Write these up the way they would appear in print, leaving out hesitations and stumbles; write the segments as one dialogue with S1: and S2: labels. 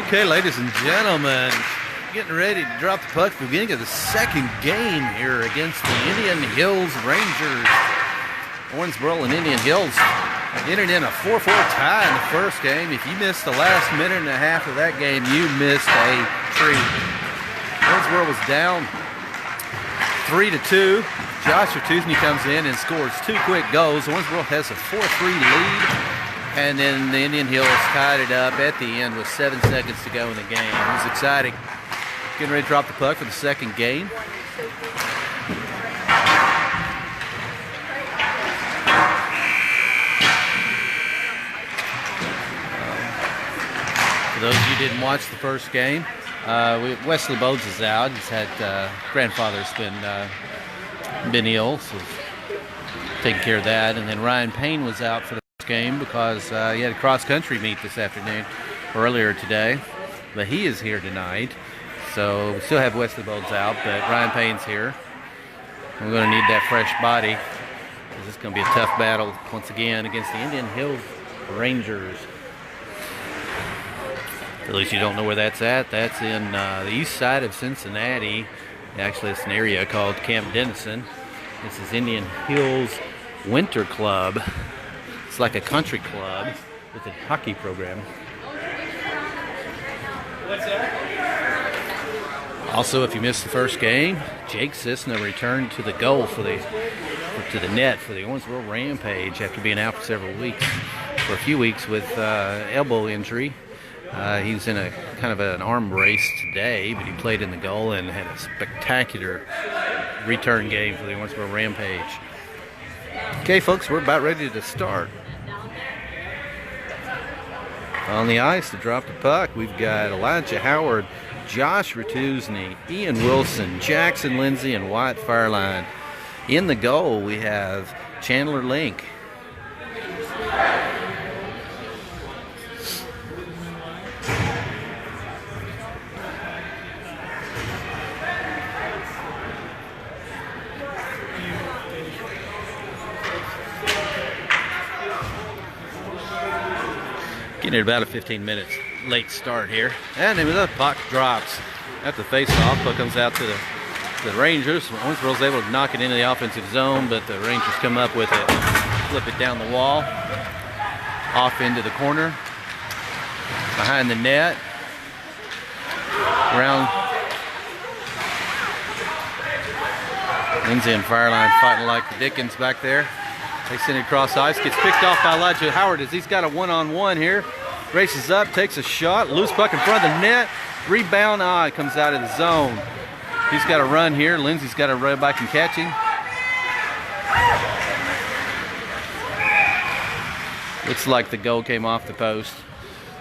S1: Okay, ladies and gentlemen, getting ready to drop the puck at the beginning of the second game here against the Indian Hills Rangers. Owensboro and Indian Hills entered in a 4-4 tie in the first game. If you missed the last minute and a half of that game, you missed a treat. Owensboro was down 3-2. Josh Ratuzny comes in and scores two quick goals. Owensboro has a 4-3 lead. And then the Indian Hills tied it up at the end with 7 seconds to go in the game. It was exciting. Getting ready to drop the puck for the second game. For those of you who didn't watch the first game, Wesley Bodes is out. He's had grandfather's been ill, so taking care of that. And then Ryan Payne was out for the game because he had a cross-country meet this afternoon, earlier today, but he is here tonight. So we still have Wesley Bodes out, but Ryan Payne's here. We're going to need that fresh body. This is going to be a tough battle once again against the Indian Hills Rangers. At least you don't know where that's at. That's in the east side of Cincinnati. Actually, it's an area called Camp Dennison. This is Indian Hills Winter Club. It's like a country club with a hockey program. What's that? Also, if you missed the first game, Jake Cisna returned to the goal to the net for the Owensboro Rampage after being out for a few weeks with elbow injury. He was in a kind of an arm brace today, but he played in the goal and had a spectacular return game for the Owensboro Rampage. Okay, folks, we're about ready to start. On the ice to drop the puck, we've got Elijah Howard, Josh Ratuzny, Ian Wilson, Jackson Lindsay, and Wyatt Fireline. In the goal, we have Chandler Link. Getting about a 15 minutes late start here. And then the puck drops at the face-off. Puck comes out to the Rangers. Owensboro's able to knock it into the offensive zone, but the Rangers come up with it, flip it down the wall, off into the corner, behind the net, around. Lindsay and Fireline fighting like the Dickens back there. They send it across ice, gets picked off by Elijah Howard as he's got a one-on-one here. Races up, takes a shot, loose puck in front of the net. Rebound, it comes out of the zone. He's got to run here. Lindsay's got to run back and catch him. Looks like the goal came off the post.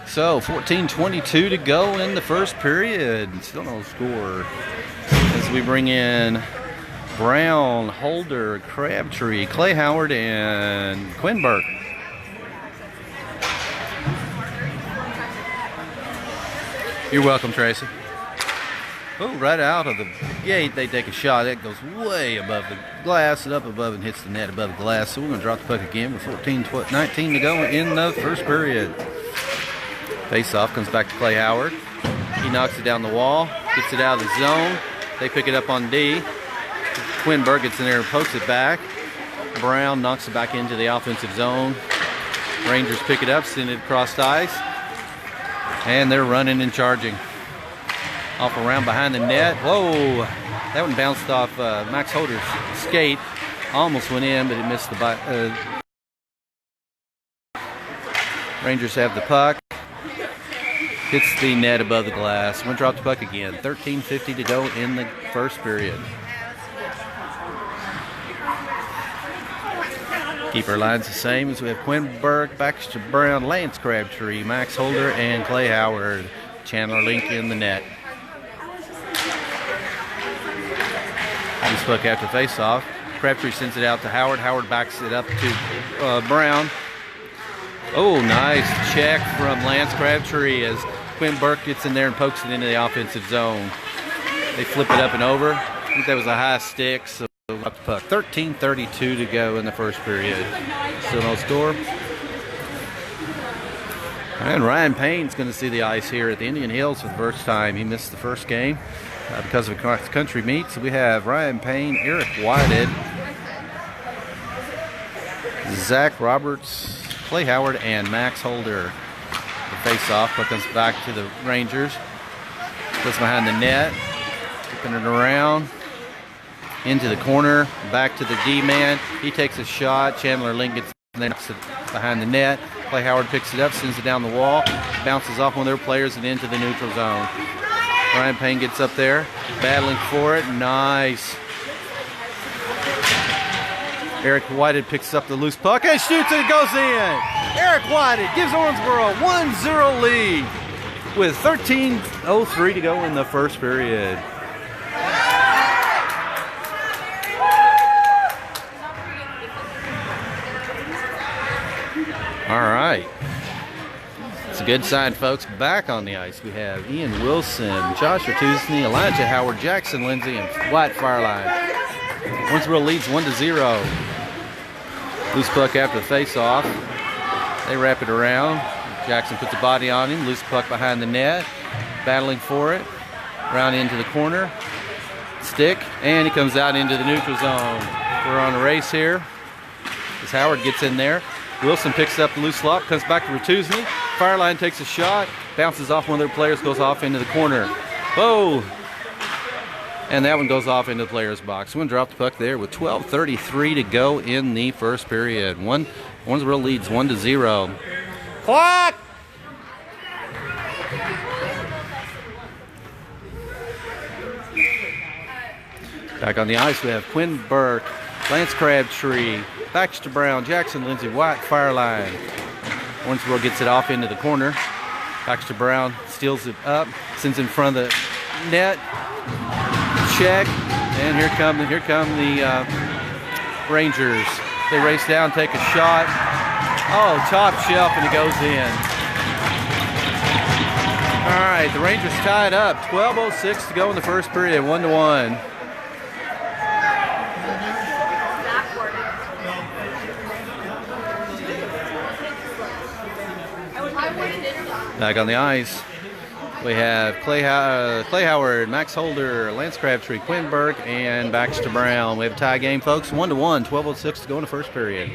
S1: So 14:22 to go in the first period. Still no score. As we bring in Brown, Holder, Crabtree, Clay Howard, and Quinn Burke. You're welcome, Tracy. Oh, right out of the gate, they take a shot. That goes way above the glass and up above and hits the net above the glass. So we're going to drop the puck again with 19 to go in the first period. Face-off comes back to Clay Howard. He knocks it down the wall, gets it out of the zone. They pick it up on D. Quinn Burke gets in there and pokes it back. Brown knocks it back into the offensive zone. Rangers pick it up, send it across the ice. And they're running and charging. Off around behind the net. Whoa! That one bounced off Max Holder's skate. Almost went in, but it missed the Rangers have the puck. Hits the net above the glass. We're going to drop the puck again. 13:50 to go in the first period. Keep our lines the same as we have Quinn Burke, Baxter Brown, Lance Crabtree, Max Holder, and Clay Howard. Chandler Link in the net. This puck after face-off. Crabtree sends it out to Howard. Howard backs it up to Brown. Oh, nice check from Lance Crabtree as Quinn Burke gets in there and pokes it into the offensive zone. They flip it up and over. I think that was a high stick, so up the puck. 13:32 to go in the first period. Still no score. And Ryan Payne's going to see the ice here at the Indian Hills for the first time. He missed the first game because of a cross-country meet. So we have Ryan Payne, Eric Whited, Zach Roberts, Clay Howard, and Max Holder. The face-off, puck comes back to the Rangers. Goes behind the net, kicking it around into the corner, back to the D-man. He takes a shot. Chandler Link gets it behind the net. Clay Howard picks it up, sends it down the wall, bounces off one of their players and into the neutral zone. Ryan Payne gets up there, battling for it. Nice. Eric Whited picks up the loose puck and shoots it. It goes in. Eric Whited gives Owensboro a 1-0 lead with 13:03 to go in the first period. All right. It's a good sign, folks. Back on the ice, we have Ian Wilson, Josh Artusney, Elijah Howard, Jackson Lindsay, and Wyatt Fireline. Owensboro leads 1-0. Loose puck after the face-off. They wrap it around. Jackson puts a body on him. Loose puck behind the net. Battling for it. Round into the corner. Stick. And he comes out into the neutral zone. We're on a race here as Howard gets in there. Wilson picks up the loose slop, comes back to Ratusny. Fireline takes a shot, bounces off one of their players, goes off into the corner. Whoa! And that one goes off into the player's box. We're going to drop the puck there with 12:33 to go in the first period. Owensboro leads 1-0. Clock! Back on the ice, we have Quinn Burke, Lance Crabtree, Baxter Brown, Jackson Lindsay, Wyatt Fireline. Owensboro gets it off into the corner. Baxter Brown steals it up, sends it in front of the net. Check, and here come the Rangers. They race down, take a shot. Oh, top shelf, and it goes in. All right, the Rangers tied up. 12:06 to go in the first period, 1-1. Back on the ice, we have Clay Howard, Max Holder, Lance Crabtree, Quinn Burke, and Baxter Brown. We have a tie game, folks, 1-1, 12:06 to go in the first period.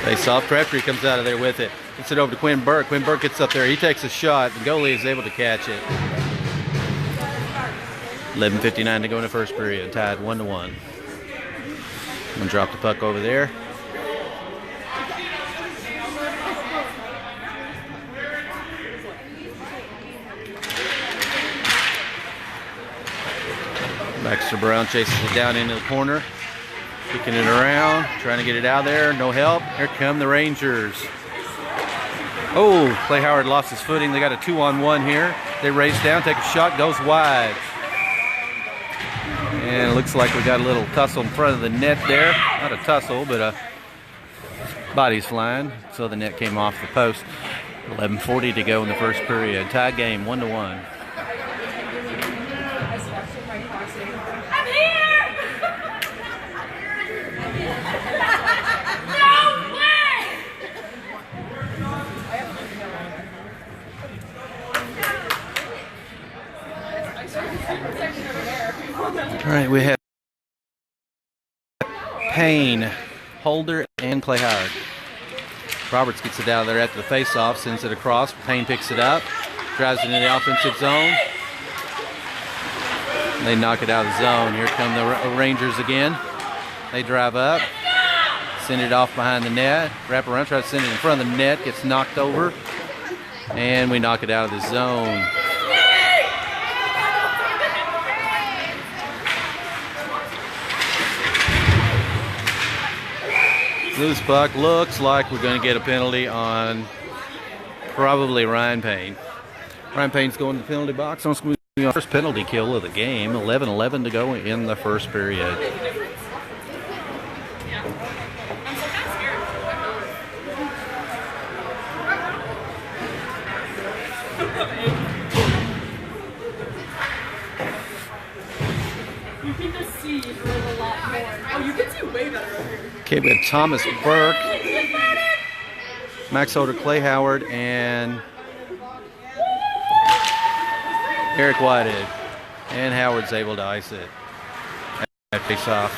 S1: Face-off, Crabtree comes out of there with it. Gets it over to Quinn Burke. Quinn Burke gets up there. He takes a shot. The goalie is able to catch it. 11:59 to go in the first period. Tied 1-1. I'm going to drop the puck over there. Baxter Brown chases it down into the corner. Kicking it around, trying to get it out there. No help. Here come the Rangers. Oh, Clay Howard lost his footing. They got a 2-on-1 here. They race down, take a shot, goes wide. And it looks like we got a little tussle in front of the net there. Not a tussle, but a body's flying. So the net came off the post. 11:40 to go in the first period. Tie game, 1-1. All right, we have Payne, Holder, and Clay Howard. Roberts gets it out of there after the face-off, sends it across. Payne picks it up, drives it into the offensive zone. They knock it out of the zone. Here come the Rangers again. They drive up, send it off behind the net, wrap around, try to send it in front of the net, gets knocked over, and we knock it out of the zone. Loose puck. Looks like we're going to get a penalty on probably Ryan Payne. Ryan Payne's going to the penalty box. On first penalty kill of the game. 11:11 to go in the first period.
S2: can just see a lot more. Oh, you can see way better over here.
S1: Okay, we have Thomas Burke, Max Holder, Clay Howard, and Eric Whitehead. And Howard's able to ice it. That face off.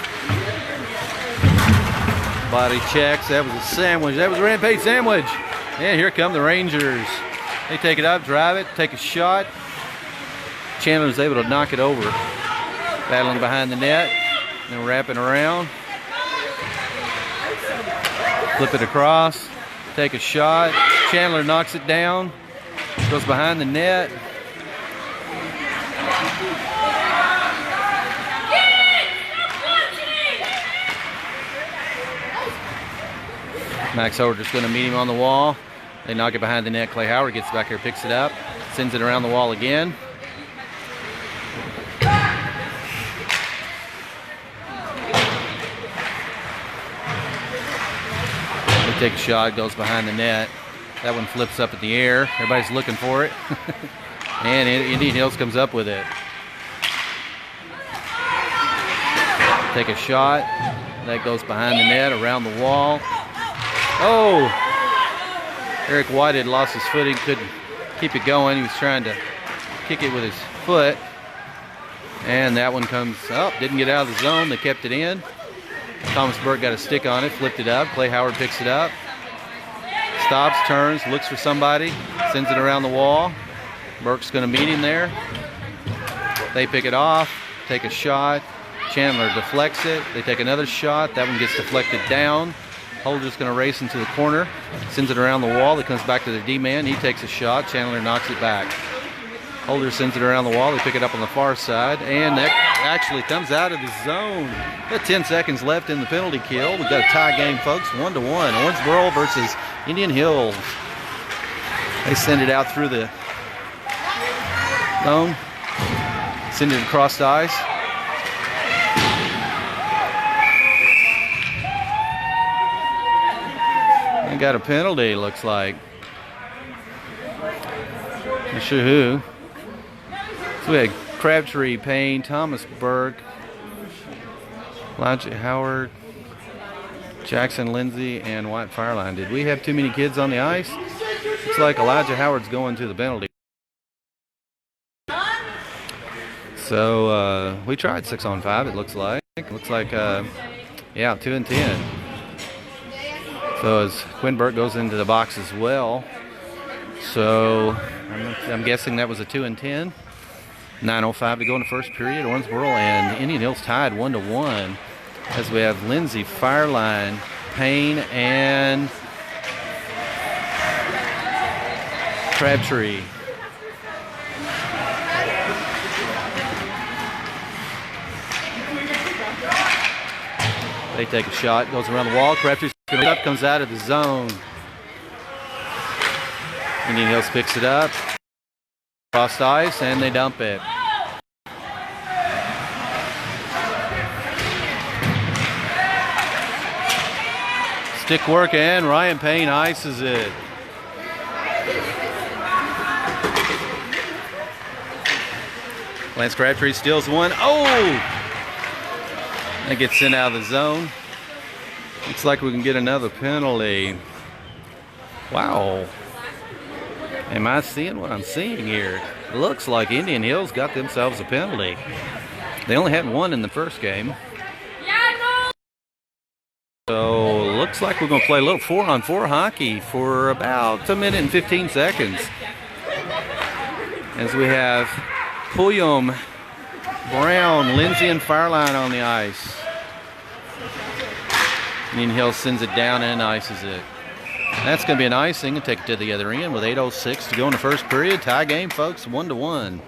S1: Body checks. That was a sandwich. That was a rampage sandwich. And here come the Rangers. They take it up, drive it, take a shot. Chandler's able to knock it over. Battling behind the net. Then wrapping around. Flip it across. Take a shot. Chandler knocks it down. Goes behind the net. Max Holder's going to meet him on the wall. They knock it behind the net. Clay Howard gets back here, picks it up, sends it around the wall again. They take a shot, goes behind the net. That one flips up in the air. Everybody's looking for it. And Indian Hills comes up with it. Take a shot. That goes behind the net, around the wall. Oh! Eric Whitehead lost his footing, couldn't keep it going. He was trying to kick it with his foot. And that one comes up, didn't get out of the zone. They kept it in. Thomas Burke got a stick on it, flipped it up. Clay Howard picks it up. Stops, turns, looks for somebody, sends it around the wall. Burke's going to meet him there. They pick it off, take a shot. Chandler deflects it. They take another shot. That one gets deflected down. Holder's going to race into the corner, sends it around the wall. It comes back to the D-man. He takes a shot. Chandler knocks it back. Holder sends it around the wall. They pick it up on the far side, and that actually comes out of the zone. Got 10 seconds left in the penalty kill. We've got a tie game, folks, 1-1. Owensboro versus Indian Hills. They send it out through the zone, send it across the ice. Got a penalty, looks like. Not sure who. So we had Crabtree, Payne, Thomas Burke, Elijah Howard, Jackson Lindsay, and White Fireline. Did we have too many kids on the ice? Looks like Elijah Howard's going to the penalty. So we tried 6-on-5, it looks like. Yeah, 2-10. So as Quinn Burke goes into the box as well. So I'm guessing that was a 2-10. 9:05 to go in the first period. Owensboro and Indian Hills tied 1-1 as we have Lindsay, Fireline, Payne, and Crabtree. They take a shot, goes around the wall. Crabtree's up, comes out of the zone. Indian Hills picks it up, cross ice, and they dump it. Stick work, and Ryan Payne ices it. Lance Crabtree steals one. Oh! That gets sent out of the zone. Looks like we can get another penalty. Wow. Am I seeing what I'm seeing here? Looks like Indian Hills got themselves a penalty. They only had one in the first game. So looks like we're going to play a little 4-on-4 hockey for about 1 minute and 15 seconds. As we have Pulliam, Brown, Lindsay, and Fireline on the ice. Indian Hills sends it down and ices it. That's going to be an icing and take it to the other end with 8:06 to go in the first period. Tie game, folks, 1-1.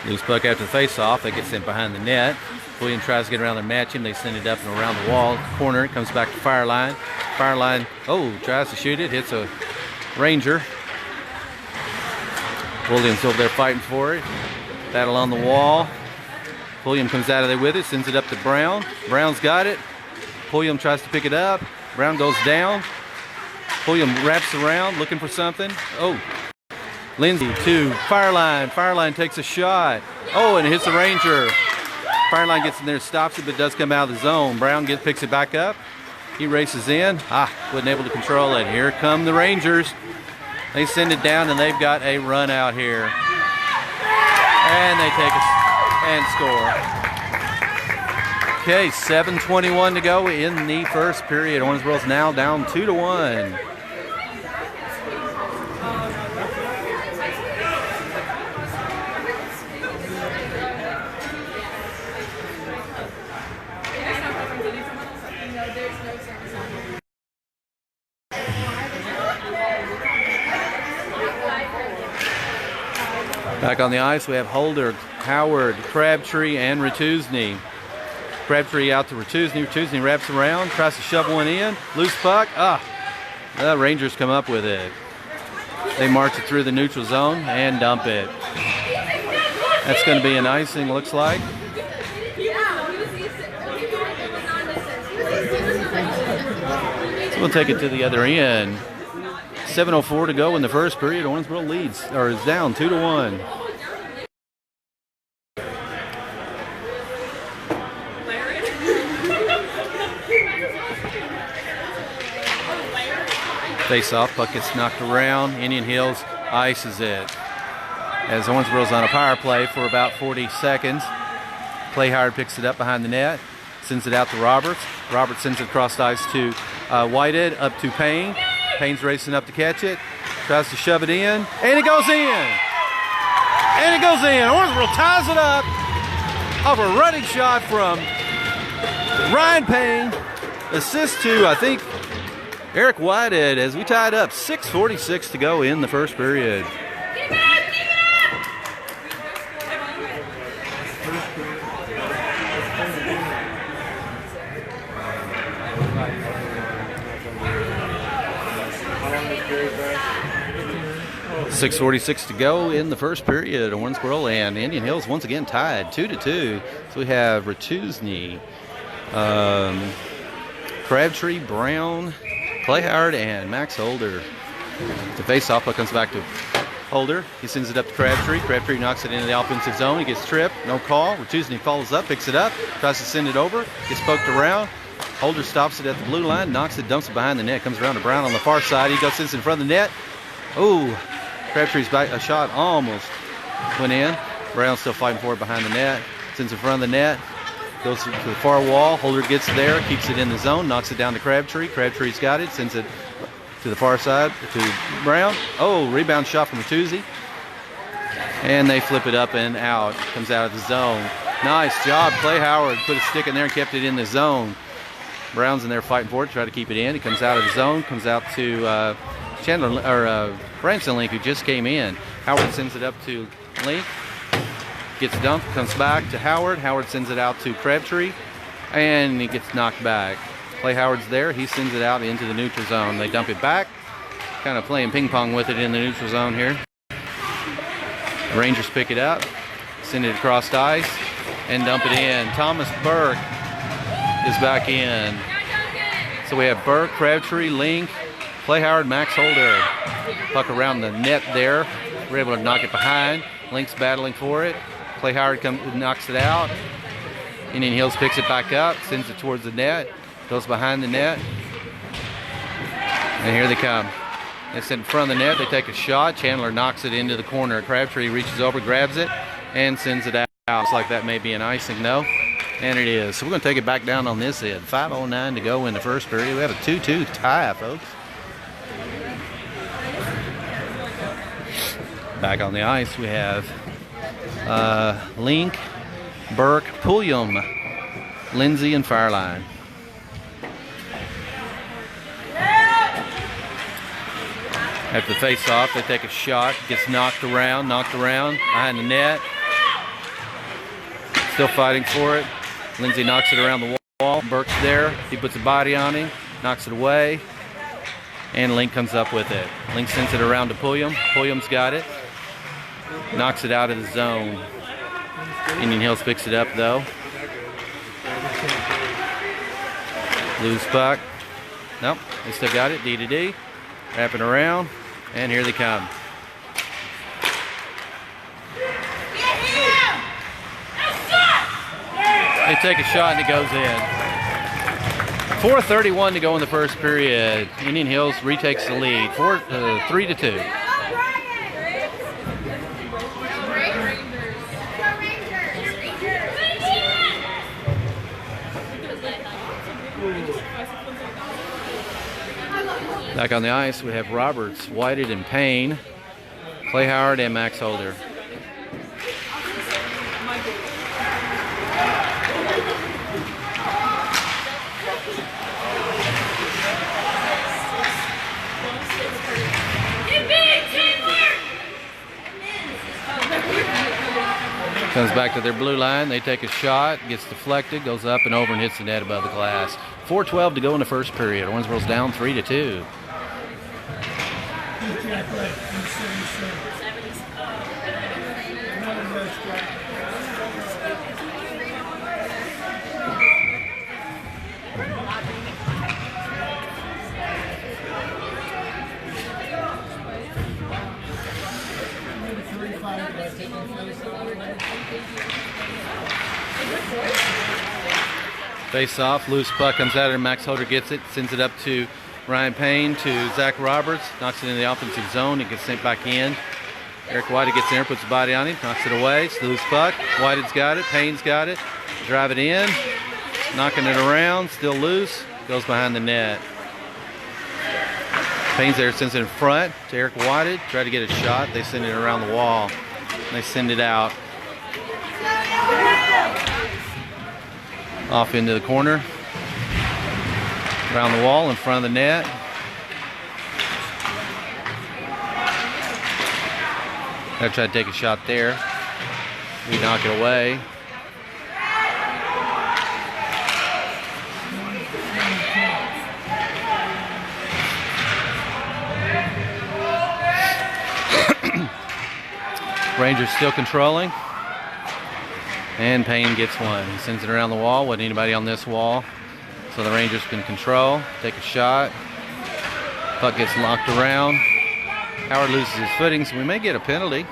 S1: Loose puck after the face-off. They get sent behind the net. William tries to get around there, match him. They send it up and around the wall. Corner. It comes back to Fireline. Fireline, tries to shoot it. Hits a Ranger. Williams over there fighting for it. Battle on the wall. Pulliam comes out of there with it, sends it up to Brown. Brown's got it. Pulliam tries to pick it up. Brown goes down. Pulliam wraps around looking for something. Oh, Lindsay to Fireline. Fireline takes a shot. Oh, and it hits the Ranger. Fireline gets in there, stops it, but does come out of the zone. Brown picks it back up. He races in. Wasn't able to control it. Here come the Rangers. They send it down, and they've got a run out here. And they take it and score. Okay, 7:21 to go in the first period. Owensboro's now down 2-1. Back on the ice, we have Holder, Howard, Crabtree, and Ratuzny. Crabtree out to Ratuzny. Ratuzny wraps around, tries to shove one in. Loose puck. The Rangers come up with it. They march it through the neutral zone and dump it. That's going to be an icing, looks like. So we'll take it to the other end. 7:04 to go in the first period. Owensboro leads, or is down 2-1. Face off, puck gets knocked around. Indian Hills ices it. As Owensboro's on a power play for about 40 seconds. Playhard picks it up behind the net, sends it out to Roberts. Roberts sends it across the ice to Whitehead, up to Payne. Payne's racing up to catch it, tries to shove it in, and it goes in! And it goes in! Owensboro ties it up off a running shot from Ryan Payne. Assist to, I think, Eric Whitehead as we tied up. 6:46 to go in the first period. 6:46 to go in the first period. Owensboro and Indian Hills once again tied 2-2. So we have Ratuzny, Crabtree, Brown, Clayhard, and Max Holder. The face-off puck comes back to Holder. He sends it up to Crabtree. Crabtree knocks it into the offensive zone. He gets tripped. No call. Ratuzny follows up, picks it up, tries to send it over. Gets poked around. Holder stops it at the blue line, knocks it, dumps it behind the net. Comes around to Brown on the far side. He goes, sends it in front of the net. Oh, Crabtree's back. A shot almost went in. Brown still fighting for it behind the net. Sends it in front of the net. Goes to the far wall. Holder gets there, keeps it in the zone, knocks it down to Crabtree. Crabtree's got it, sends it to the far side to Brown. Oh, rebound shot from Ratuzzi. And they flip it up and out. Comes out of the zone. Nice job. Clay Howard put a stick in there and kept it in the zone. Brown's in there fighting for it, try to keep it in. He comes out of the zone, comes out to Branson Link, who just came in. Howard sends it up to Link. Gets dumped, comes back to Howard. Howard sends it out to Crabtree, and he gets knocked back. Clay Howard's there. He sends it out into the neutral zone. They dump it back, kind of playing ping pong with it in the neutral zone here. The Rangers pick it up, send it across the ice, and dump it in. Thomas Burke is back in. So we have Burke, Crabtree, Link, Clay Howard, Max Holder. Puck around the net there. We're able to knock it behind. Link's battling for it. Clay Howard knocks it out. Indian Hills picks it back up, sends it towards the net, goes behind the net. And here they come. It's in front of the net. They take a shot. Chandler knocks it into the corner. Crabtree reaches over, grabs it, and sends it out. Looks like that may be an icing, though. And it is. So we're going to take it back down on this end. 5:09 to go in the first period. We have a 2-2 tie, folks. Back on the ice, we have Link, Burke, Pulliam, Lindsay, and Fireline. After the face-off, they take a shot. Gets knocked around behind the net. Still fighting for it. Lindsay knocks it around the wall. Burke's there. He puts a body on him, knocks it away, and Link comes up with it. Link sends it around to Pulliam. Pulliam's got it. Knocks it out of the zone. Indian Hills picks it up though. Loose puck. Nope, they still got it. D to D. Wrapping around, and here they come. They take a shot and it goes in. 4:31 to go in the first period. Indian Hills retakes the lead. 3-2. Back on the ice, we have Roberts, Whited, and Payne, Clay Howard, and Max Holder. Comes back to their blue line. They take a shot, gets deflected, goes up and over and hits the net above the glass. 4:12 to go in the first period. Owensboro's down 3-2. Face off, loose puck comes out of there. Max Holder gets it, sends it up to Ryan Payne to Zach Roberts, knocks it in the offensive zone. It gets sent back in. Eric Whited gets in there, puts a body on him, knocks it away. It's loose puck. Whited's got it, Payne's got it. Drive it in, knocking it around, still loose, goes behind the net. Payne's there, sends it in front to Eric Whited. Try to get a shot. They send it around the wall. They send it out. Off into the corner. Around the wall in front of the net. I try to take a shot there. We knock it away. Rangers still controlling. And Payne gets one. He sends it around the wall. Wasn't anybody on this wall. So the Rangers can control. Take a shot. Puck gets locked around. Howard loses his footing, so we may get a penalty.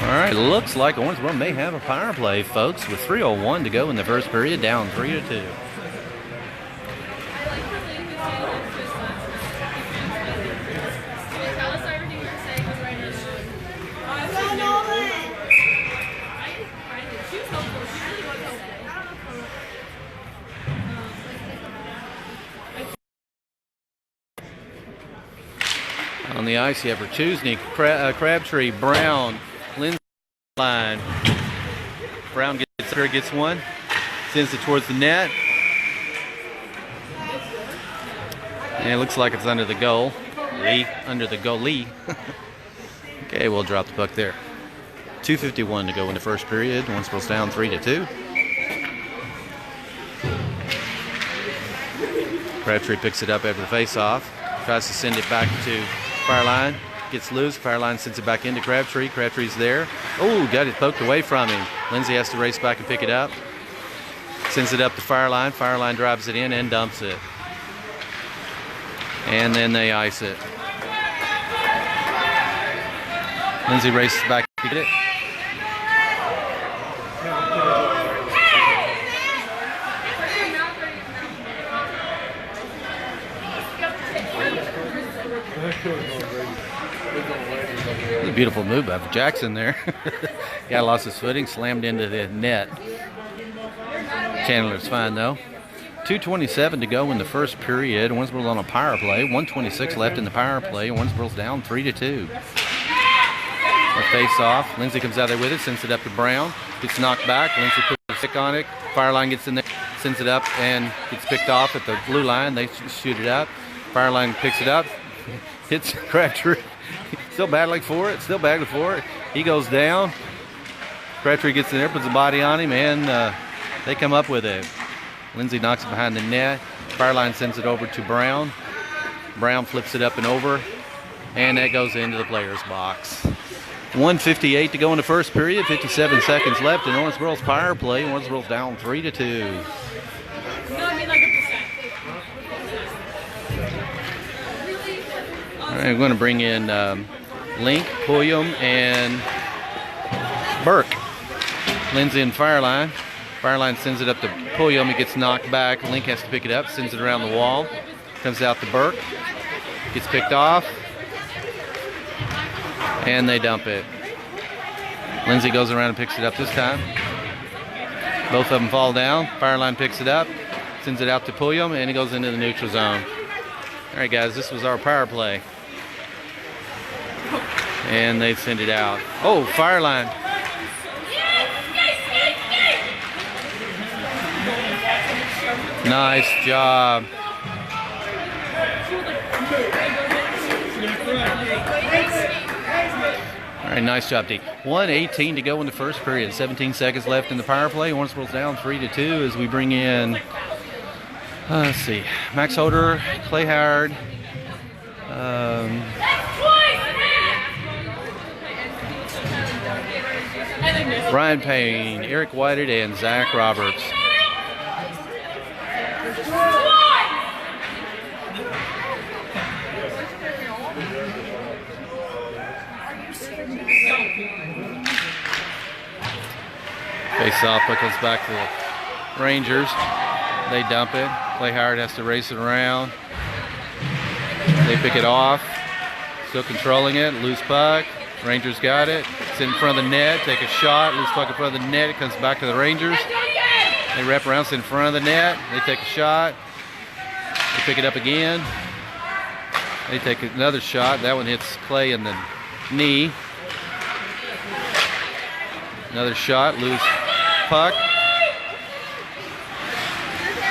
S1: All right, looks like Owensboro may have a power play, folks, with 3:01 to go in the first period, down 3-2. On the ice, you have Bertuzzi, Crabtree, Brown, Lindsay line. Brown gets one, sends it towards the net. And it looks like it's under the goal. Under the goalie. Okay, we'll drop the puck there. 2:51 to go in the first period. Owensboro's down 3-2. Crabtree picks it up after the face-off. Tries to send it back to Fireline. Gets loose. Fireline sends it back into Crabtree. Crabtree's there. Oh, got it poked away from him. Lindsay has to race back and pick it up. Sends it up to Fireline. Fireline drives it in and dumps it. And then they ice it. Lindsay races back to get it. A beautiful move by Jackson there. Guy lost his footing, slammed into the net. Chandler's fine though. 2:27 to go in the first period. Owensboro's on a power play. 1:26 left in the power play. Owensboro's down 3-2. A face off. Lindsay comes out there with it, sends it up to Brown. Gets knocked back. Lindsay puts a stick on it. Fireline gets in there, sends it up, and gets picked off at the blue line. They shoot it up. Fireline picks it up. Hits Crabtree. Still battling for it. He goes down. Crabtree gets in there, puts a body on him, and they come up with it. Lindsay knocks it behind the net. Fireline sends it over to Brown. Brown flips it up and over, and that goes into the player's box. 1:58 to go in the first period. 57 seconds left in Owensboro's power play. Owensboro's down 3-2.
S2: No, I mean like a percent.
S1: All right, we're going to bring in Link, Pulliam, and Burke. Lindsay and Fireline. Fireline sends it up to Pulliam. It gets knocked back. Link has to pick it up, sends it around the wall. Comes out to Burke. Gets picked off. And they dump it. Lindsay goes around and picks it up this time. Both of them fall down. Fireline picks it up, sends it out to Pulliam, and it goes into the neutral zone. All right, guys, this was our power play. And they send it out. Oh, Fireline. Nice job. All right, nice job, D. 1:18 to go in the first period. 17 seconds left in the power play. Owensboro's down 3-2 as we bring in, let's see, Max Holder, Clay Howard, Ryan Payne, Eric Whited, and Zach Roberts. Face-off, but comes back to the Rangers. They dump it. Clay Howard has to race it around. They pick it off. Still controlling it. Loose puck. Rangers got it. It's in front of the net. Take a shot. Loose puck in front of the net. It comes back to the Rangers. They wrap around. It's in front of the net. They take a shot. They pick it up again. They take another shot. That one hits Clay in the knee. Another shot. Loose puck.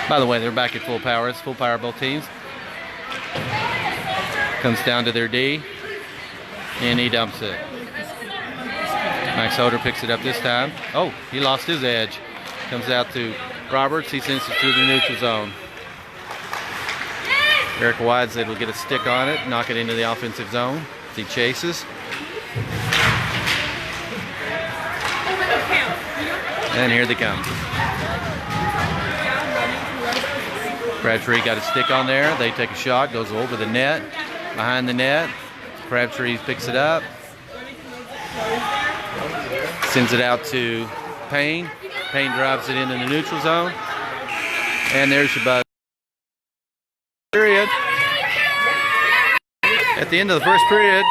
S1: By the way, they're back at full power. It's full power both teams. Comes down to their D, and he dumps it. Max Holder picks it up this time. Oh, he lost his edge. Comes out to Roberts. He sends it through the neutral zone. Eric White's able to get a stick on it, knock it into the offensive zone. He chases. And here they come. Crabtree got a stick on there. They take a shot, goes over the net, behind the net. Crabtree picks it up, sends it out to Payne. Payne drives it into the neutral zone. And there's your buzz. Period. At the end of the first period.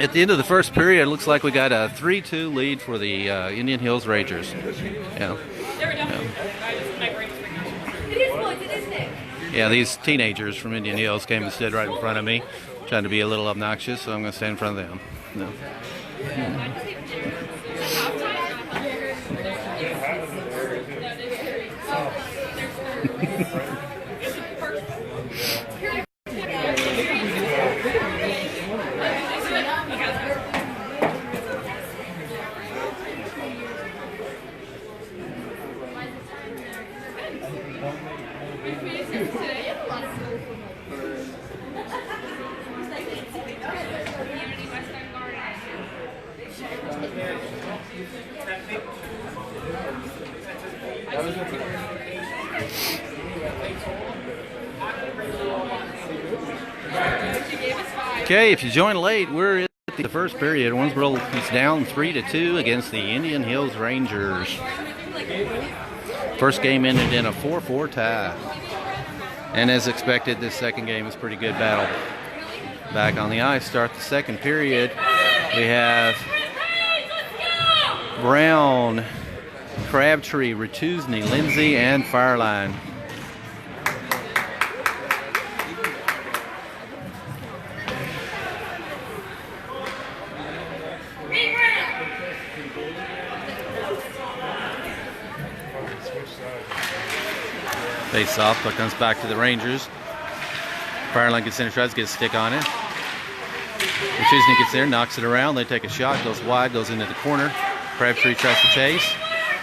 S1: At the end of the first period, it looks like we got a 3-2 lead for the Indian Hills Rangers. Yeah, these teenagers from Indian Hills came and stood right in front of me, trying to be a little obnoxious, so I'm going to stand in front of them. No. Okay, if you joined late, we're at the first period. Owensboro is down 3-2 against the Indian Hills Rangers. First game ended in a 4-4 tie. And as expected, this second game is a pretty good battle. Back on the ice, start the second period. We have Brown, Crabtree, Ratuzny, Lindsay, and Fireline. Face off, but comes back to the Rangers. Fireline gets in and tries to get a stick on it. Ratuzny gets there, knocks it around. They take a shot, goes wide, goes into the corner. Crabtree tries to chase.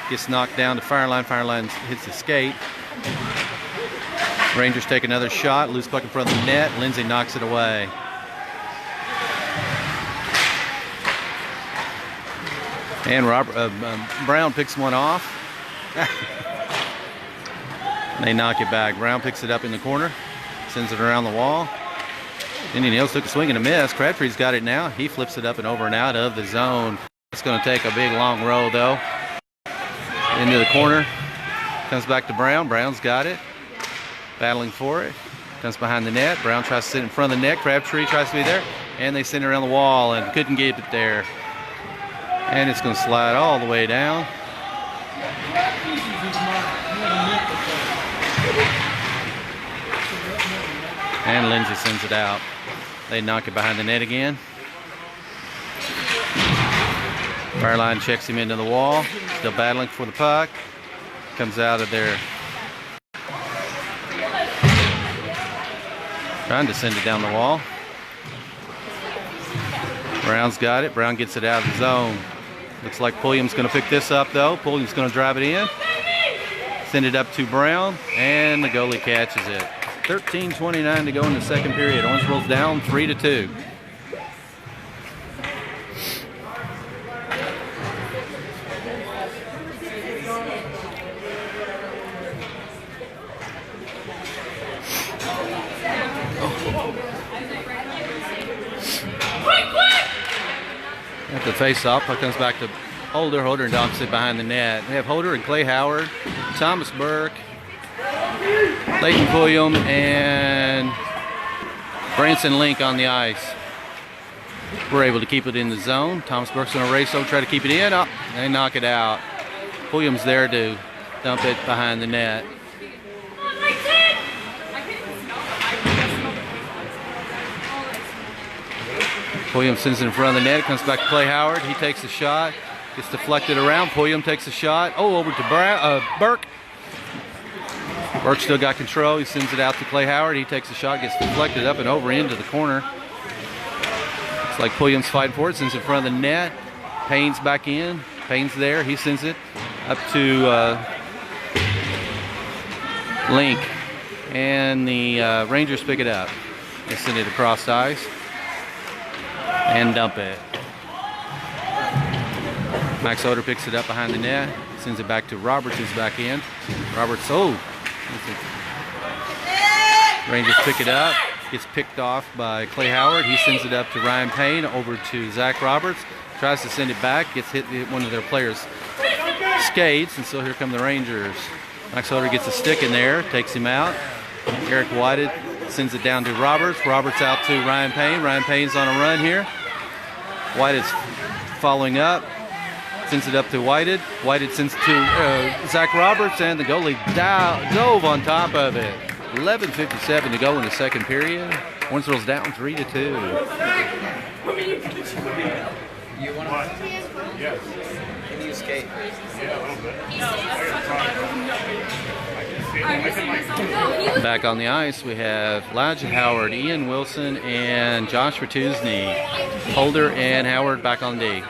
S1: Gets knocked down to Fireline. Fireline hits the skate. Rangers take another shot. Loose puck in front of the net. Lindsay knocks it away. And Brown picks one off. They knock it back. Brown picks it up in the corner. Sends it around the wall. Indian Hills took a swing and a miss. Crabtree's got it now. He flips it up and over and out of the zone. It's going to take a big long row though. Into the corner. Comes back to Brown. Brown's got it. Battling for it. Comes behind the net. Brown tries to sit in front of the net. Crabtree tries to be there. And they send it around the wall and couldn't get it there. And it's going to slide all the way down. And Lindsay sends it out. They knock it behind the net again. Fireline checks him into the wall. Still battling for the puck. Comes out of there. Trying to send it down the wall. Brown's got it. Brown gets it out of the zone. Looks like Pulliam's going to pick this up though. Pulliam's going to drive it in. Send it up to Brown. And the goalie catches it. 13:29 to go in the second period. Owensboro's down 3-2. At the face-off, puck comes back to Holder. Holder and Dom sit behind the net. We have Holder and Clay Howard, Thomas Burke, Leighton Pulliam, and Branson Link on the ice. We're able to keep it in the zone. Thomas Burke's going to race over, try to keep it in. Oh, they knock it out. Pulliam's there to dump it behind the net. Pulliam sends it in front of the net. It comes back to Clay Howard. He takes a shot. Gets deflected around. Pulliam takes a shot. Oh, over to Burke. Burke still got control. He sends it out to Clay Howard. He takes a shot. Gets deflected up and over into the corner. It's like Pulliam's fighting for it. Sends it in front of the net. Payne's back in. Payne's there. He sends it up to Link. And the Rangers pick it up. They send it across the ice. And dump it. Max Oder picks it up behind the net, sends it back to Roberts, who's back in. Roberts, Rangers pick it up, gets picked off by Clay Howard. He sends it up to Ryan Payne, over to Zach Roberts, tries to send it back, gets hit one of their players' skates, and so here come the Rangers. Max Oder gets a stick in there, takes him out. Eric Whited sends it down to Roberts. Roberts out to Ryan Payne. Ryan Payne's on a run here. Whited is following up. Sends it up to Whited. Whited sends it to Zach Roberts, and the goalie dove on top of it. 11:57 to go in the second period. Owensboro's down 3-2.
S3: You want to? Yes. Can you skate? Yeah, a little bit.
S1: Back on the ice, we have Elijah Howard, Ian Wilson, and Josh Ratuzny. Holder and Howard back on D.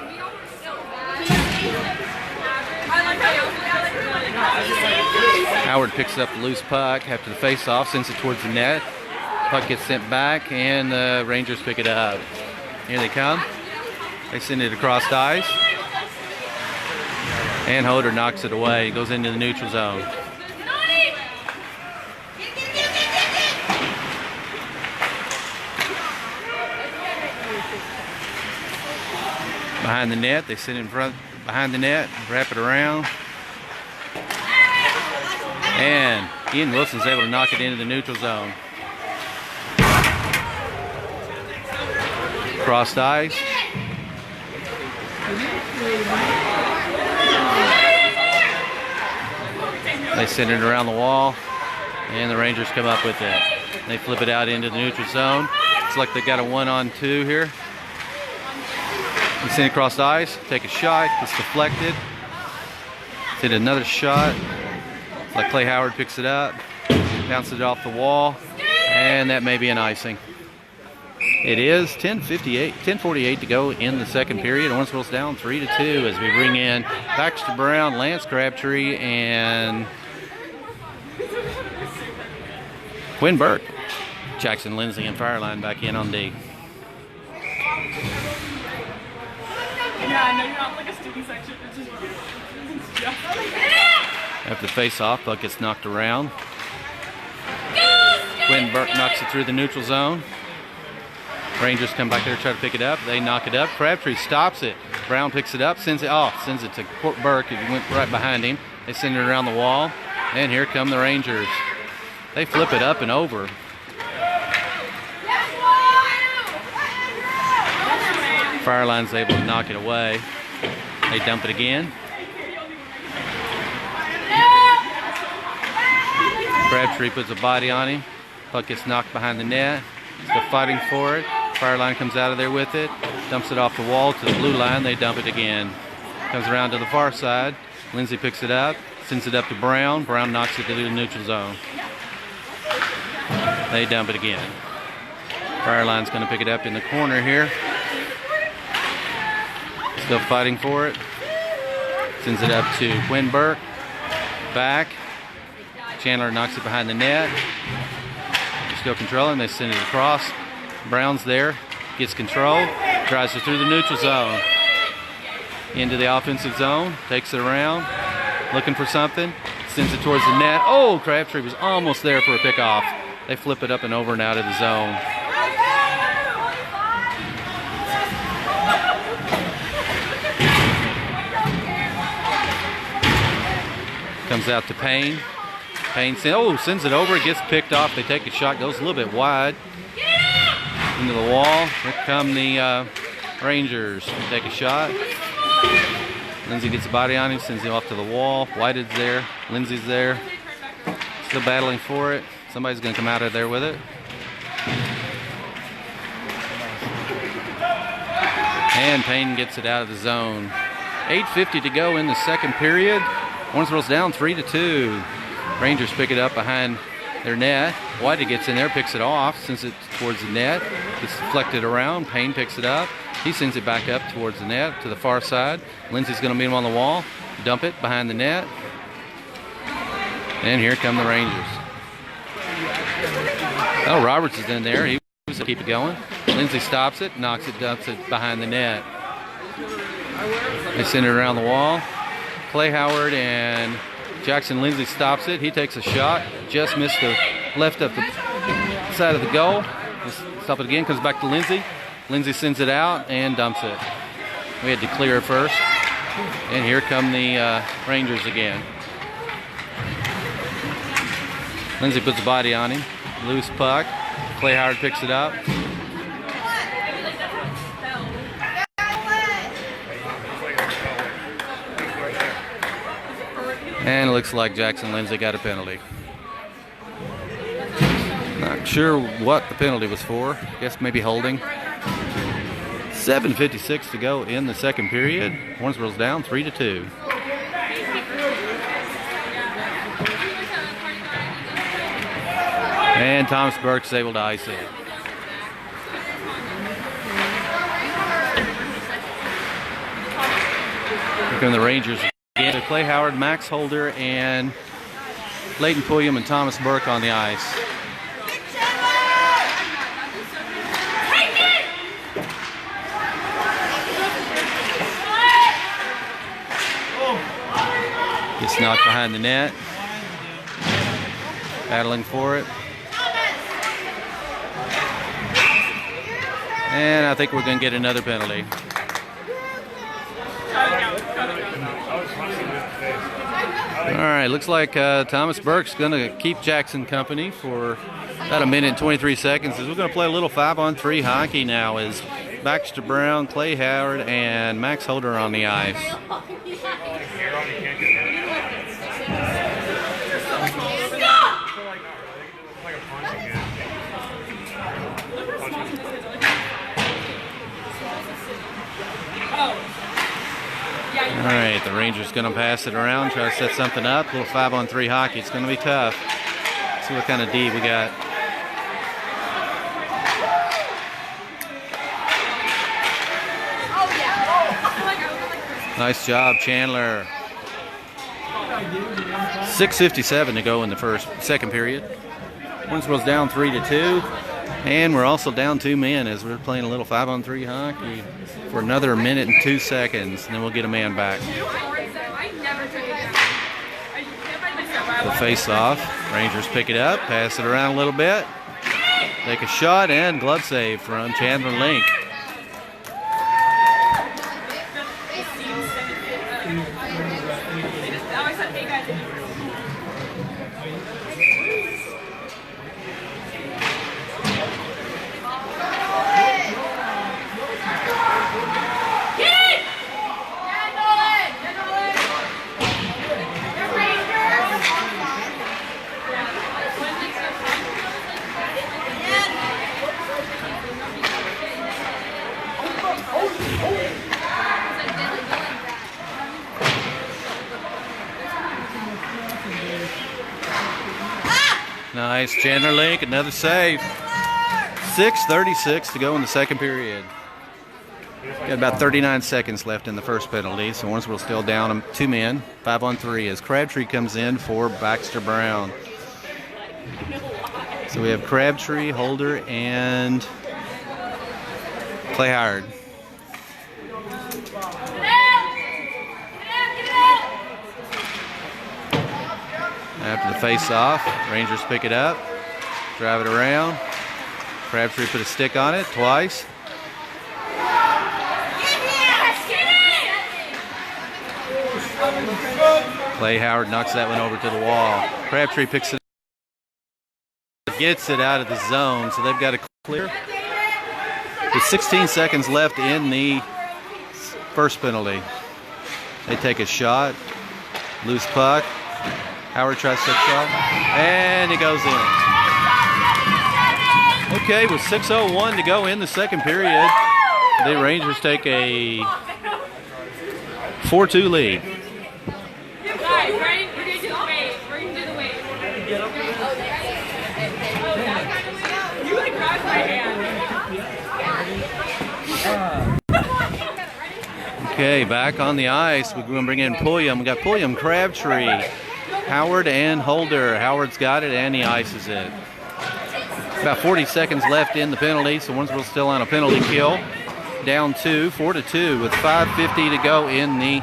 S1: Howard picks up the loose puck after the face-off, sends it towards the net. Puck gets sent back, and the Rangers pick it up. Here they come. They send it across the ice. And Holder knocks it away. It goes into the neutral zone. Behind the net, they sit in front, behind the net, wrap it around. And Ian Wilson's able to knock it into the neutral zone. Crossed ice. They send it around the wall, and the Rangers come up with it. They flip it out into the neutral zone. It's like they got a 1-on-2 here. They send it across the ice, take a shot, gets deflected. Hit another shot. It's like Clay Howard picks it up, bounces it off the wall, and that may be an icing. It is 10:48 to go in the second period. Owensboro's down 3-2 as we bring in Baxter Brown, Lance Crabtree, and Quinn Burke. Jackson Lindsay and Fireline back in on D.
S2: Yeah, I know you're not like a student section. It's just you.
S1: After the face-off, puck gets knocked around. Quinn Burke knocks it through the neutral zone. Rangers come back there to try to pick it up. They knock it up. Crabtree stops it. Brown picks it up, sends it off, sends it to Burke. It went right behind him. They send it around the wall. And here come the Rangers. They flip it up and over. Fireline's able to knock it away. They dump it again. Crabtree puts a body on him. Puck gets knocked behind the net. Still fighting for it. Fireline comes out of there with it. Dumps it off the wall to the blue line. They dump it again. Comes around to the far side. Lindsay picks it up. Sends it up to Brown. Brown knocks it to the neutral zone. They dump it again. Fireline's going to pick it up in the corner here. Still fighting for it. Sends it up to Quinn Burke. Back. Chandler knocks it behind the net. They're still controlling. They send it across. Brown's there. Gets control. Drives it through the neutral zone. Into the offensive zone. Takes it around. Looking for something. Sends it towards the net. Oh, Crabtree was almost there for a pickoff. They flip it up and over and out of the zone. Comes out to Payne. Payne sends it over. It gets picked off. They take a shot. Goes a little bit wide. Into the wall. Here come the Rangers. They take a shot. Lindsay gets a body on him. Sends him off to the wall. Whitehead's there. Lindsay's there. Still battling for it. Somebody's going to come out of there with it. And Payne gets it out of the zone. 8:50 to go in the second period. Owensboro's down 3-2. Rangers pick it up behind their net. Whitehead gets in there, picks it off, sends it towards the net. Gets deflected around. Payne picks it up. He sends it back up towards the net to the far side. Lindsay's going to meet him on the wall. Dump it behind the net. And here come the Rangers. Oh, Roberts is in there. He was to keep it going. Lindsay stops it, knocks it, dumps it behind the net. They send it around the wall. Clay Howard and Jackson Lindsay stops it. He takes a shot. Just missed the left of the side of the goal. Just stop it again. Comes back to Lindsay. Lindsay sends it out and dumps it. We had to clear it first. And here come the Rangers again. Lindsay puts a body on him. Loose puck. Clay Howard picks it up. And it looks like Jackson Lindsay got a penalty. Not sure what the penalty was for. Guess maybe holding. 7:56 to go in the second period. Owensboro's down 3-2. And Thomas Burke's able to ice it. Here come the Rangers again. To Clay Howard, Max Holder, and Leighton Pulliam and Thomas Burke on the ice. Gets knocked behind the net. Battling for it. And I think we're going to get another penalty. All right, looks like Thomas Burke's going to keep Jackson company for about a minute and 23 seconds. We're going to play a little 5-on-3 hockey now as Baxter Brown, Clay Howard, and Max Holder on the ice. All right, the Rangers going to pass it around, try to set something up. A little 5-on-3 hockey. It's going to be tough. Let's see what kind of D we got. Nice job, Chandler. 6:57 to go in the second period. Owensboro's down 3-2. And we're also down 2 men as we're playing a little 5-on-3 hockey for another minute and 2 seconds. And then we'll get a man back. The face-off. Rangers pick it up, pass it around a little bit. Take a shot and glove save from Chandler Link. Nice, Chandler Link, another save. 6:36 to go in the second period. Got about 39 seconds left in the first penalty, so once we're still down 2 men, 5-on-3 as Crabtree comes in for Baxter Brown. So we have Crabtree, Holder, and Clay Howard. After the face-off, Rangers pick it up, drive it around. Crabtree put a stick on it twice. Clay Howard knocks that one over to the wall. Crabtree picks it up, gets it out of the zone, so they've got to clear. With 16 seconds left in the first penalty. They take a shot, loose puck. Howard tries to take a shot, and it goes in. Okay, with 6:01 to go in the second period, the Rangers take a 4-2 lead. Okay, back on the ice, we're going to bring in Pulliam. We got Pulliam, Crabtree, Howard, and Holder. Howard's got it, and he ices it. About 40 seconds left in the penalty, so Owensboro's still on a penalty kill. Down 4-2 with 5:50 to go in the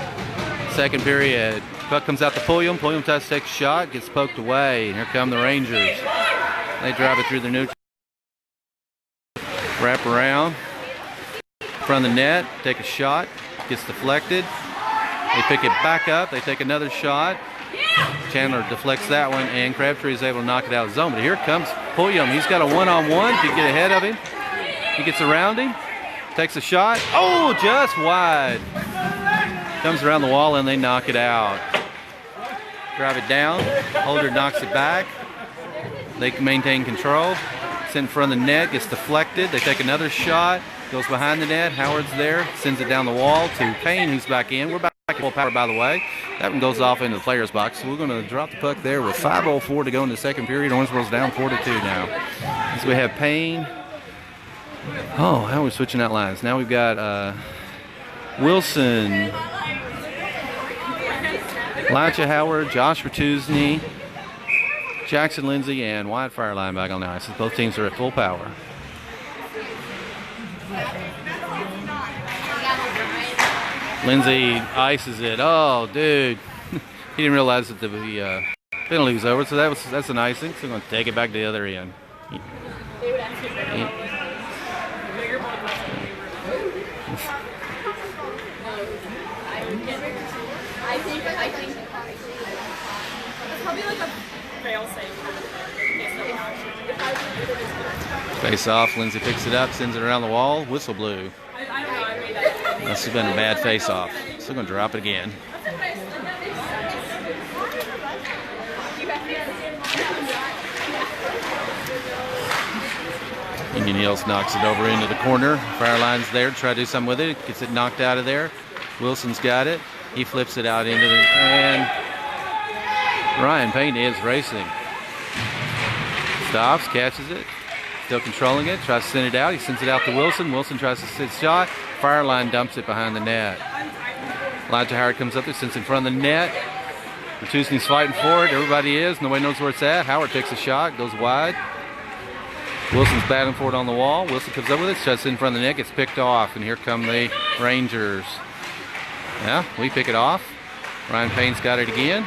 S1: second period. Puck comes out to Pulliam. Pulliam tries to take a shot, gets poked away. Here come the Rangers. They drive it through the neutral. Wrap around. Front of the net, take a shot, gets deflected. They pick it back up, they take another shot. Chandler deflects that one, and Crabtree is able to knock it out of the zone. But here comes Pulliam. He's got a one-on-one to get ahead of him. He gets around him, takes a shot. Oh, just wide. Comes around the wall, and they knock it out. Drive it down. Holder knocks it back. They can maintain control. It's in front of the net, gets deflected. They take another shot. Goes behind the net. Howard's there. Sends it down the wall to Payne, who's back in. We're back at full power, by the way. That one goes off into the player's box. So we're going to drop the puck there with 5:04 to go in the second period. Owensboro's down 4-2 now. So we have Payne. Oh, how are we switching out lines? Now we've got Wilson, Elijah Howard, Josh Bertuzny, Jackson Lindsay, and Wyatt Fireline back on the ice. Both teams are at full power. Lindsay ices it. Oh, dude. He didn't realize that the penalty was over, so that's an icing. So we're going to take it back to the other end.
S2: I think it's probably like a fail-safe.
S1: Face off. Lindsay picks it up, sends it around the wall. Whistle blew.
S2: I don't know. I made that.
S1: This has been a bad face off. So we're going to drop it again. Union Hills knocks it over into the corner. Fireline's there to try to do something with it. Gets it knocked out of there. Wilson's got it. He flips it out into the... And Ryan Payne is racing. Stops, catches it. Still controlling it. Tries to send it out. He sends it out to Wilson. Wilson tries to sit shot. Fireline dumps it behind the net. Elijah Howard comes up there, sends it in front of the net. Bertuzzi's fighting for it. Everybody is. Nobody knows where it's at. Howard takes a shot. Goes wide. Wilson's batting for it on the wall. Wilson comes up with it, shuts it in front of the net, gets picked off, and here come the Rangers. Yeah, we pick it off. Ryan Payne's got it again.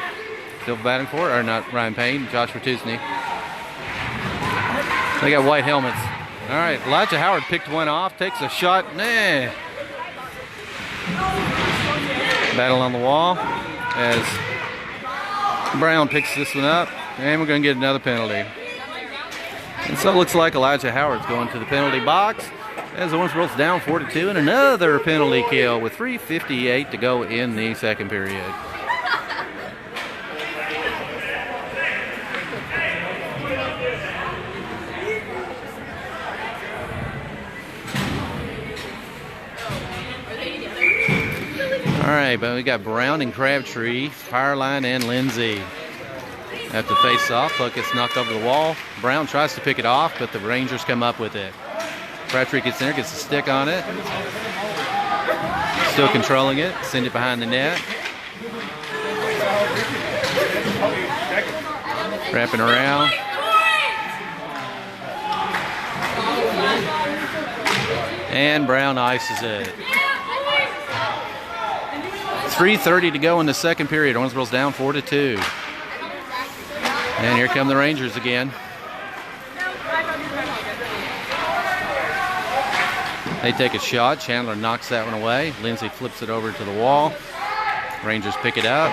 S1: Still batting for it, or not Ryan Payne, Josh Bertuzny. They got white helmets. All right, Elijah Howard picked one off, takes a shot. Nah. Battle on the wall as Brown picks this one up, and we're going to get another penalty. And so it looks like Elijah Howard's going to the penalty box as Owensboro's down 4-2, and another penalty kill with 3:58 to go in the second period. All right, but we got Brown and Crabtree, Fireline and Lindsay. At the face-off, puck gets knocked over the wall. Brown tries to pick it off, but the Rangers come up with it. Crabtree gets in there, gets a stick on it. Still controlling it, send it behind the net. Wrapping around. And Brown ices it. 3:30 to go in the second period. Owensboro's down 4-2. And here come the Rangers again. They take a shot. Chandler knocks that one away. Lindsay flips it over to the wall. Rangers pick it up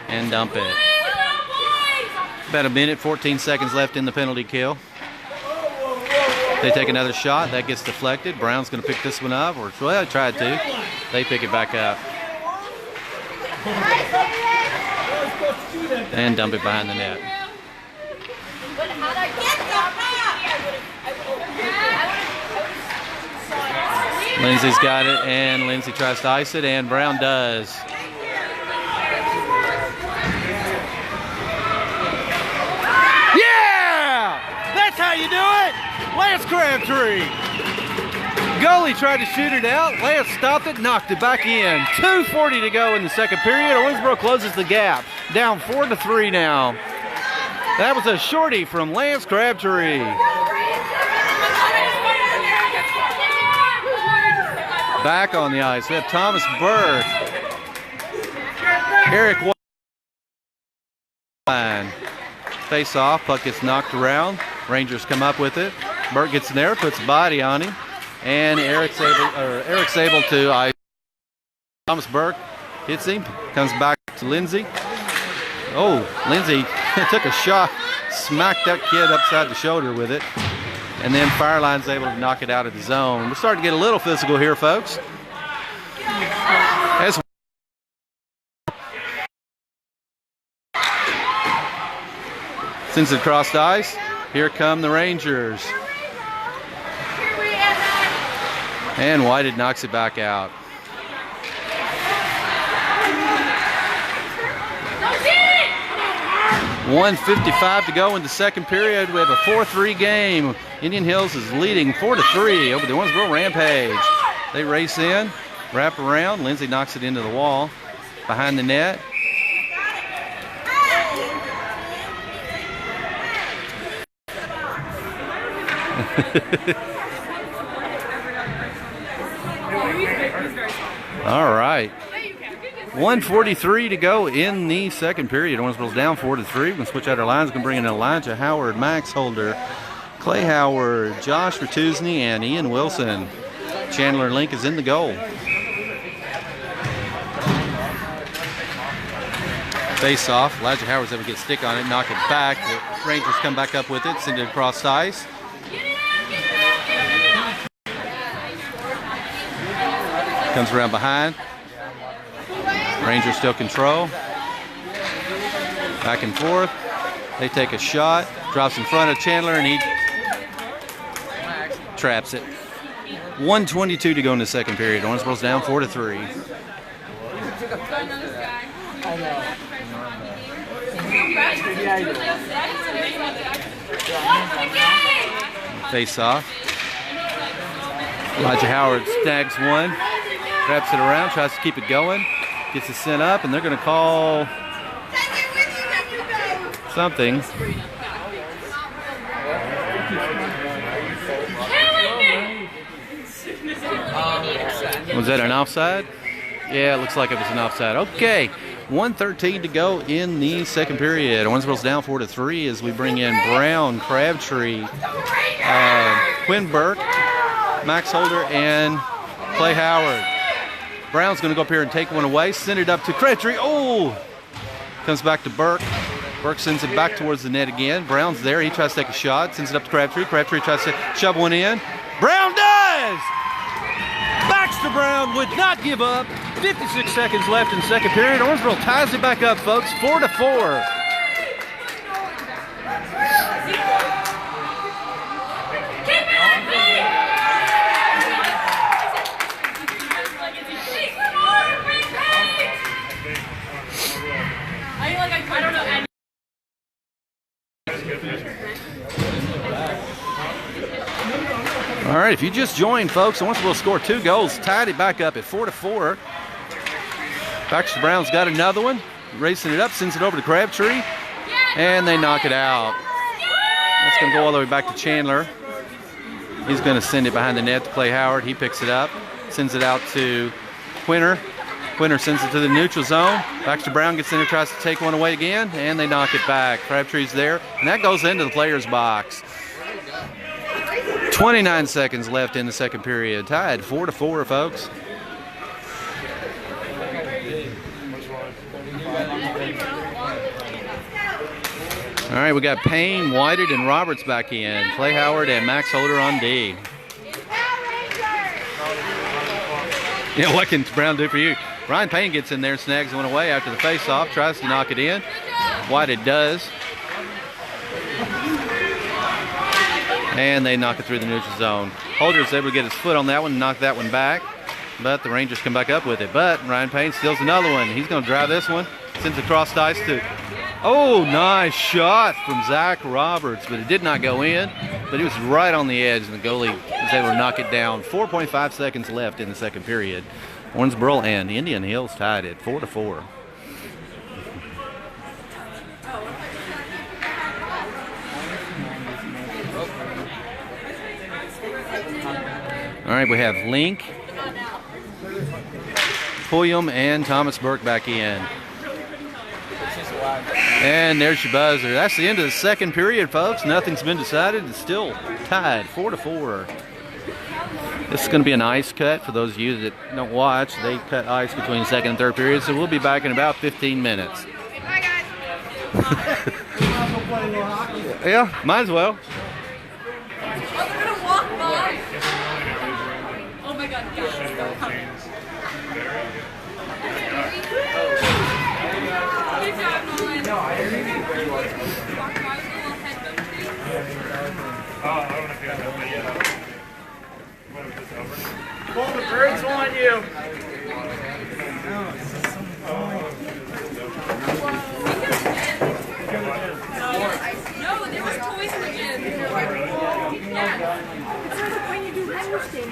S1: and dump it. About a minute, 14 seconds left in the penalty kill. They take another shot. That gets deflected. Brown's going to pick this one up, or well, tried to. They pick it back up. And dump it behind the net. Lindsay's got it, and Lindsay tries to ice it, and Brown does. Yeah! That's how you do it! Lance Crabtree! Goalie tried to shoot it out. Lance stopped it, knocked it back in. 2:40 to go in the second period. Owensboro closes the gap. Down 4-3 now. That was a shorty from Lance Crabtree. Back on the ice, we have Thomas Burke. Eric White. Face off, puck gets knocked around. Rangers come up with it. Burke gets in there, puts a body on him. And Eric's able to ice. Thomas Burke hits him, comes back to Lindsay. Oh, Lindsay took a shot, smacked that kid upside the shoulder with it. And then Fireline's able to knock it out of the zone. We're starting to get a little physical here, folks. As since it crossed ice, here come the Rangers. And Whited knocks it back out. .155 to go in the second period. We have a 4-3 game. Indian Hills is leading 4-3 over the Owensboro Rampage. They race in, wrap around. Lindsay knocks it into the wall, behind the net. All right. 1:43 to go in the second period. Owensboro's down 4-3. We're going to switch out our lines. We're going to bring in Elijah Howard, Max Holder, Clay Howard, Josh Bertuzny, and Ian Wilson. Chandler Link is in the goal. Face off. Elijah Howard's able to get stick on it, knock it back. The Rangers come back up with it, send it across ice. Comes around behind. Rangers still control. Back and forth. They take a shot. Drops in front of Chandler, and he traps it. 1:22 to go in the second period. Owensboro's down 4-3. Face off. Elijah Howard snags one. Wraps it around, tries to keep it going. Gets it sent up, and they're going to call something. Was that an offside? Yeah, it looks like it was an offside. Okay, 1:13 to go in the second period. Owensboro's down 4-3 as we bring in Brown, Crabtree, Quinn Burke, Max Holder, and Clay Howard. Brown's going to go up here and take one away. Send it up to Crabtree. Oh! Comes back to Burke. Burke sends it back towards the net again. Brown's there. He tries to take a shot. Sends it up to Crabtree. Crabtree tries to shove one in. Brown does! Baxter Brown would not give up. 56 seconds left in the second period. Owensboro ties it back up, folks. 4-4.
S2: I don't know.
S1: All right, if you just joined, folks, Owensboro scored 2 goals, tied it back up at 4-4. Baxter Brown's got another one, racing it up, sends it over to Crabtree, and they knock it out. That's going to go all the way back to Chandler. He's going to send it behind the net to Clay Howard. He picks it up, sends it out to Quinter. Quinter sends it to the neutral zone. Baxter Brown gets in there, tries to take one away again, and they knock it back. Crabtree's there, and that goes into the player's box. 29 seconds left in the second period. Tied 4-4, folks. All right, we got Payne, Whited, and Roberts back in. Clay Howard and Max Holder on D. Yeah, what can Brown do for you? Ryan Payne gets in there, snags one away after the face-off, tries to knock it in. Whited does. And they knock it through the neutral zone. Holder's able to get his foot on that one and knock that one back. But the Rangers come back up with it. But Ryan Payne steals another one. He's going to drive this one. Sends it across the ice to... Oh, nice shot from Zach Roberts. But it did not go in. But he was right on the edge, and the goalie was able to knock it down. 4.5 seconds left in the second period. Owensboro and Indian Hills tied it 4-4. All right, we have Link, Pulliam, and Thomas Burke back in. And there's your buzzer. That's the end of the second period, folks. Nothing's been decided. It's still tied 4-4. This is going to be an ice cut for those of you that don't watch. They cut ice between second and third period, so we'll be back in about 15 minutes.
S2: Bye, guys.
S1: Yeah, might as well.
S2: Oh, they're gonna walk by. Oh my God, guys. Good job, Nolan. No, I didn't even where you are.
S4: I don't know if you have that yet. Pull the birds on you.
S2: No, there was toys in the gym. Yeah. It's sort of when you do handstand.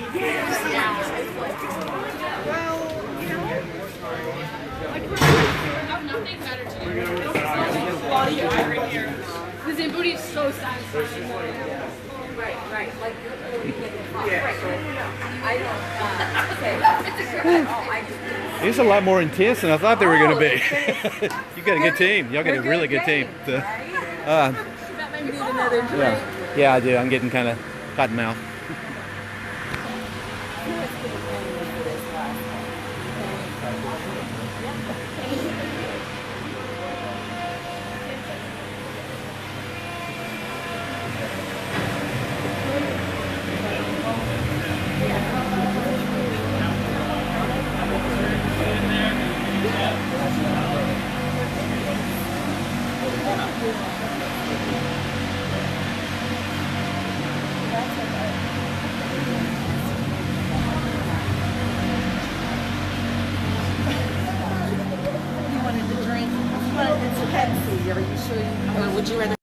S2: Nothing better to do. Body right here. Because the booty is so satisfying. Right. Like
S1: It's a lot more intense than I thought they were going to be. You got a good team. Y'all got a really good team. Yeah, I do. I'm getting kind of cotton mouth.